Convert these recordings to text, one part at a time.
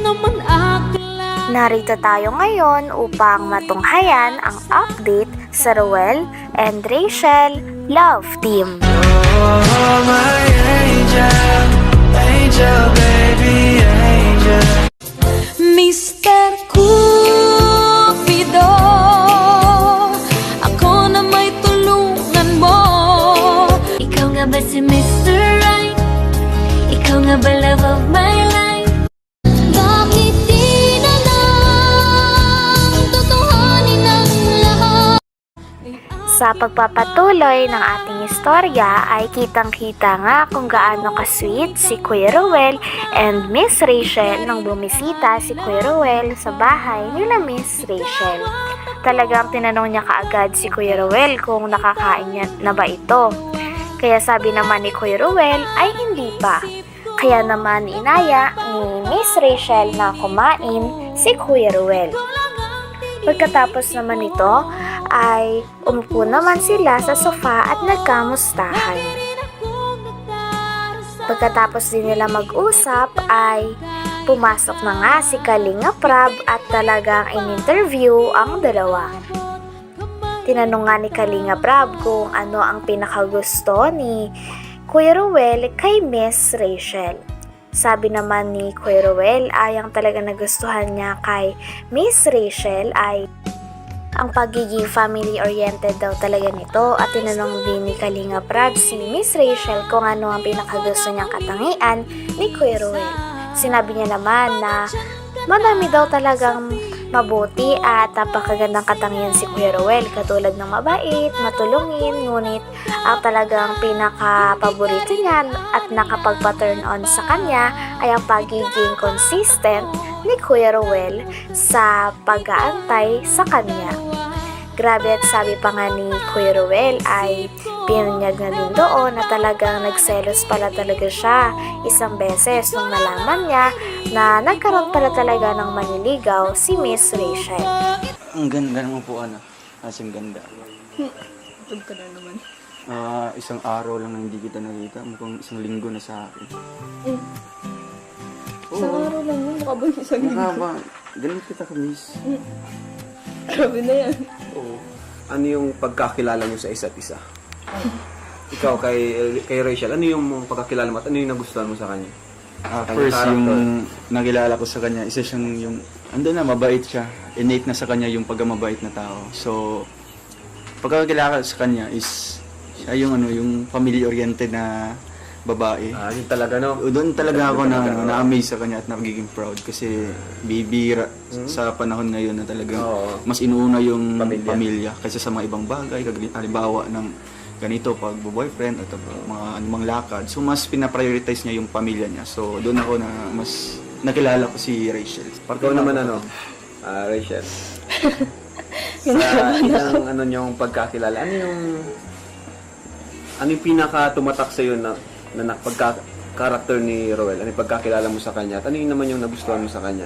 naman akla. Narito tayo ngayon upang matunghayan ang update sa Ruel and Rachel Love Team. Oh, my angel, angel, baby, angel. Mr. Cupido, ako na may tulungan mo. Ikaw nga ba si Mr. Right? Ikaw nga ba love of my life? Bakit di na lang tutuhanin ang lahat? Sa pagpapatuloy ng ating istorya ay kitang-kita nga kung gaano ka-sweet si Kuya Ruel and Miss Rachel nang bumisita si Kuya Ruel sa bahay nila Miss Rachel. Talagang tinanong niya kaagad si Kuya Ruel kung nakakain niya na ba ito. Kaya sabi naman ni Kuya Ruel ay hindi pa. Kaya naman inaya ni Miss Rachel na kumain si Kuya Ruel. Pagkatapos naman nito ay umupo naman sila sa sofa at nagkamustahan. Pagkatapos din nila mag-usap ay pumasok na nga si Kalinga Prab at talagang in-interview ang dalawa. Tinanong nga ni Kalinga Prab kung ano ang pinakagusto ni Kuya Ruel kay Miss Rachel. Sabi naman ni Kuya Ruel ay ang talagang nagustuhan niya kay Miss Rachel ay ang pagiging family-oriented daw talaga nito at tinanong din ni Kalinga Prab si Miss Rachel kung ano ang pinakagusto niyang katangian ni Kuya Ruel. Sinabi niya naman na madami daw talagang mabuti at napakagandang katangian si Kuya Ruel katulad ng mabait, matulungin, ngunit ang talagang pinaka-paborito niya at nakapagpa-turn on sa kanya ay ang pagiging consistent ni Kuya Ruel sa pag-aantay sa kanya. Grabe at sabi pa nga ni Kuya Ruel ay pinunyag na din doon na talagang nagselos pala talaga siya isang beses nung nalaman niya na nagkaroon pala talaga ng maniligaw si Miss Rachel. Ang ganda mo po, ano? Asing ganda. Tug ka na naman. Isang araw lang na hindi kita nakita. Mukhang isang linggo na sa akin. Sa araw lang yun, mukha ba yung isang Mukha linggo? ba? Ganun kita ka-miss. Grabe na yan. Oo. Ano yung pagkakilala mo sa isa't isa? Ikaw kay Rachel, ano yung pagkakilala mo at ano yung nagustuhan mo sa kanya? First, character. yung nakilala ko sa kanya, isa siyang yung, andun na, mabait siya. Innate na sa kanya yung pagkamabait na tao. So, pagkakilala ko sa kanya is, siya yung, ano, yung family-oriented na babae. Yun talaga, no? Doon talaga ako Talaga, no? na-amaze sa kanya at nagiging proud kasi bibira sa panahon ngayon na talagang Oo. mas inuuna yung Pamilya. pamilya kaysa sa mga ibang bagay, halimbawa ng ganito pag boyfriend at mga anumang lakad. So mas pinaprioritize niya yung pamilya niya. So doon ako na mas nakilala ko si Rachel. Ikaw naman ano, Rachel. Sa ilang ano yung pagkakilala, ano yung pinaka tumatak sa iyo na pagka-character ni Roel? Ano yung pagkakilala mo sa kanya? At ano yung naman yung nagustuhan mo sa kanya?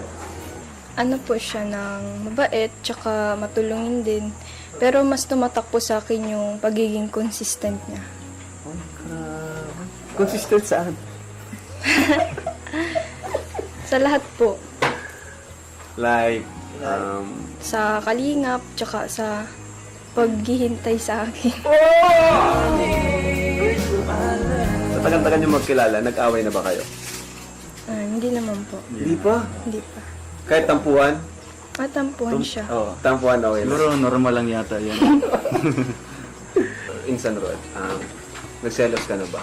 Ano po siya ng mabait, tsaka matulungin din. Pero mas tumatak po sa akin yung pagiging consistent niya. Consistent saan? Sa lahat po. Like, Sa kalingap, tsaka sa paghihintay sa akin. sa tagal-tagal niyo magkilala, nag-away na ba kayo? Hindi naman po. Hindi pa. Hindi pa. Kahit tampuhan? Matampuhan siya. Oo. Tampuhan okay na. Siguro normal lang yata yan. Insan Roel, nagselos ka na ba?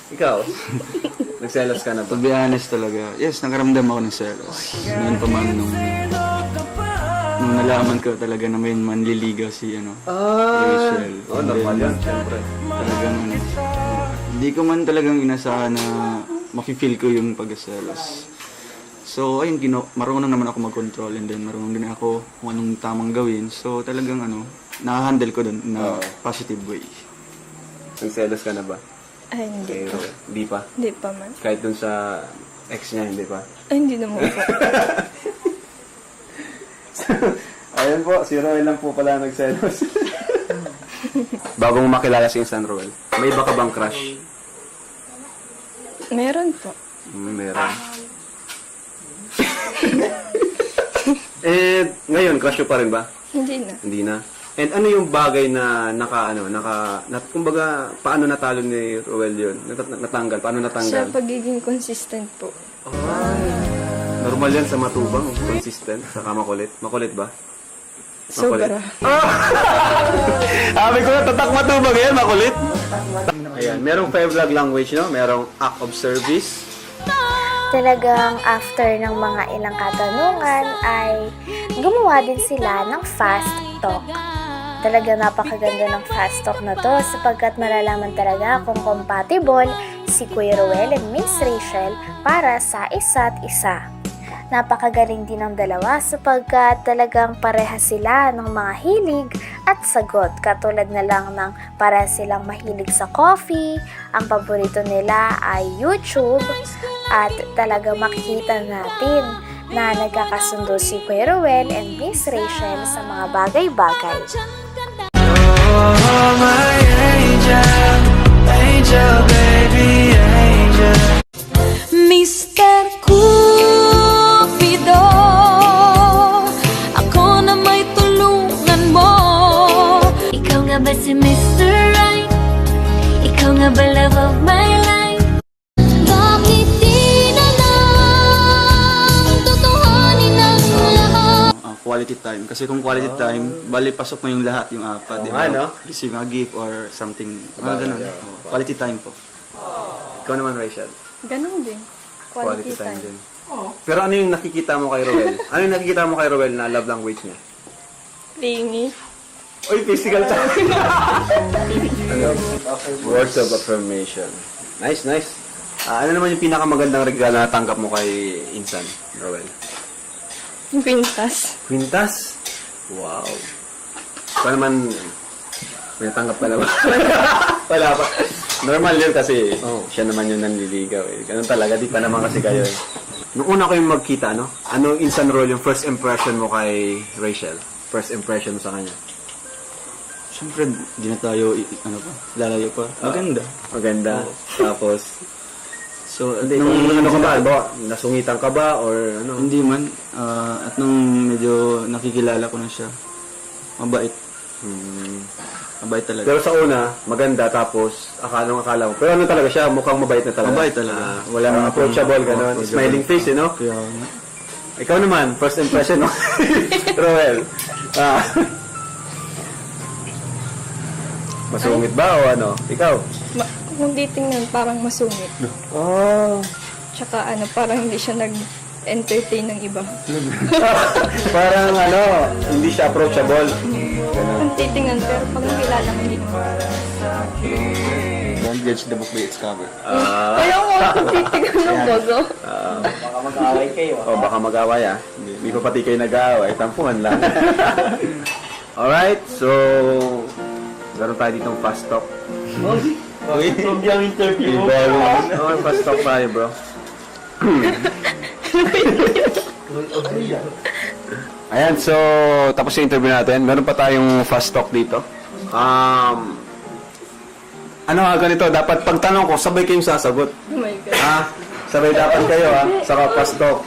Ikaw, nagselos ka na ba? To be honest talaga, yes, nakaramdam ako ng selos. Ngayon pa man nung nalaman ko talaga na may manliligaw si Rachel. Oo, normal yan, siyempre. Talagang hindi ko man talagang inasahan na mafe-feel ko yung pagselos. So, ayun, marunong naman ako mag-control and then marunong din ako kung anong tamang gawin. So, talagang nakahandle ko dun na positive way. Nagselos ka na ba? Ay, hindi Kay pa. Roel? Hindi pa. Hindi pa man. Kahit dun sa ex niya, hindi pa. Ay, hindi naman po. Ayun po, si Roel lang po pala nagselos. Bago mo makilala si Insan Roel, may iba ka bang crush? Meron po. Meron. And ngayon, crush mo pa rin ba? Hindi na. Hindi na. And ano yung bagay na kumbaga, paano natalo ni Roel yun? Natanggal, paano Sa natanggal? pagiging consistent po. Normal yan sa matubang, consistent, saka makulit. Makulit ba? Sobra. Sabi ko na, tatak matubang yan, makulit. Ayan, merong 5 love language, no? Merong act of service. Talagang after ng mga ilang katanungan ay gumawa din sila ng fast talk. Talagang napakaganda ng fast talk na to sapagkat malalaman talaga kung compatible si Kuya Ruel and Miss Rachel para sa isa't isa. Napakagaling din ng dalawa sapagkat talagang pareha sila ng mga hilig at sagot. Katulad na lang ng pareha silang mahilig sa coffee, ang paborito nila ay YouTube, at talagang makikita natin na nagkakasundo si Kuya Ruel and Miss Rachel sa mga bagay-bagay. Oh, my angel, angel, baby, angel. Mr. Cupido, ako na may tulungan mo. Ikaw nga ba si Mr. Right? Ikaw nga ba love of my life? Bakit di na lang tutuhanin ang lahat? Quality time. Kasi kung quality time, bali pasok mo yung lahat, yung apat. Di ba? no? Receive a gift or something. Ganun. Quality time po. Ikaw naman, Rachel. Ganun din. Quality time. din. Pero ano yung nakikita mo kay Roel? Ano yung nakikita mo kay Roel na love language niya? Clingy. Uy, physical time. Words of affirmation. Nice, nice. Ano naman yung pinakamagandang regalo na natanggap mo kay Insan, Roel? Quintas. Quintas? Wow. Ikaw naman, may natanggap ka na ba? Wala pa. Normal yun kasi siya naman yung nanliligaw eh. Ganun talaga, di pa naman kasi kayo eh. Nung una kayong magkita, no? Ano Insan Roel yung first impression mo kay Rachel? First impression mo sa kanya? Siyempre, di na tayo, lalayo pa. Maganda. Maganda. Tapos, So, hindi, kung ano ka ba? Ba? Nasungitan ka ba? Or ano? Hindi man. At nung medyo nakikilala ko na siya, mabait. Mabait talaga. Pero sa una, maganda, tapos akala mo. Pero ano talaga siya? Mukhang mabait na talaga. Mabait talaga. Wala nang approachable, gano'n. Smiling face, no? Kaya nga. Ikaw naman, first impression mo. Roel. Masungit ba o ano? Ikaw? Kung titingnan, parang masungit. Oh. Tsaka parang hindi siya nag-entertain ng iba. Parang ano, hindi siya approachable. Kung titingnan, pero pag nakilala mo, hindi naman. Don't judge the book by its cover. Ayaw mo kung titingnan ng bogo. Baka mag-aaway kayo. O, baka mag-aaway Hindi pa pati kayo nag-aaway. Tampuhan lang. Alright, so meron tayo ditong fast talk. Yung interview mo. Okay, fast talk tayo, bro. Ayan, so tapos yung interview natin. Meron pa tayong fast talk dito. Ano ganito, dapat pagtanong ko, sabay kayong sasagot. Oh my God. Sabay dapat kayo saka fast talk.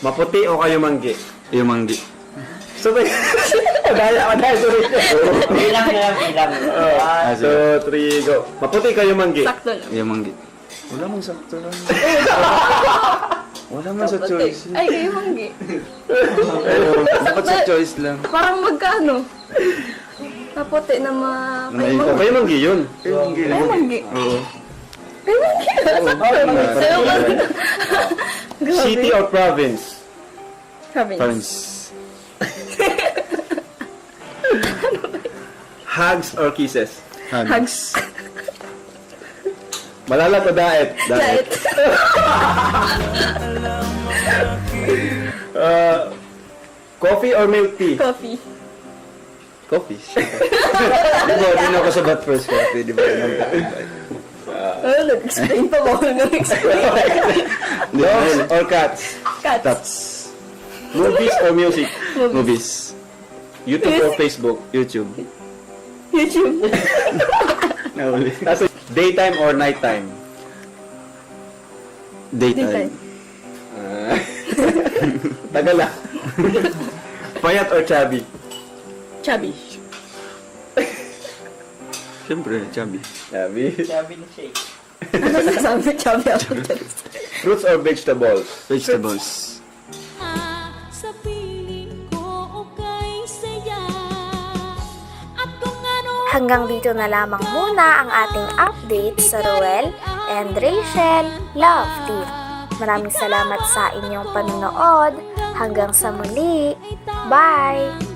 Maputi o kayo manggi? Yung manggi. Sabay. Madaya, sorry. Bilang. 1, 2, 3, go. Maputi kayo manggi? Sakto lang. Yung manggi. Wala mang sakto lang. Wala mang sa choice. Ay, kayo manggi. Dapat sa choice lang. Parang magkano? Kapote na O, kayo manggi yun. Yung manggi lang. Kayo manggi. Oo. Sa'yo ba? City or province? Province. Parents. Hugs or kisses? Hugs. Malalag o daet? Diet. Coffee or milk tea? Coffee. Coffee. Di ba, din ako sa bat first coffee, di ba? Nag-explain pa ba? Nag-explain. Dogs or cats? Cats. Movies or music? Movies. YouTube or Facebook? YouTube. YouTube. Nasa daytime or nighttime? Daytime. Tagal ah. Payat or chubby? Chubby. Siyempre, chubby. Chubby. Ano nasabi? Chubby ako. Fruits or vegetables? Vegetables. Sa piling ko okay saya. At kung ano Hanggang dito na lamang muna ang ating update sa Ruel and Rachel Love Team. Maraming salamat sa inyong panonood. Hanggang sa muli. Bye!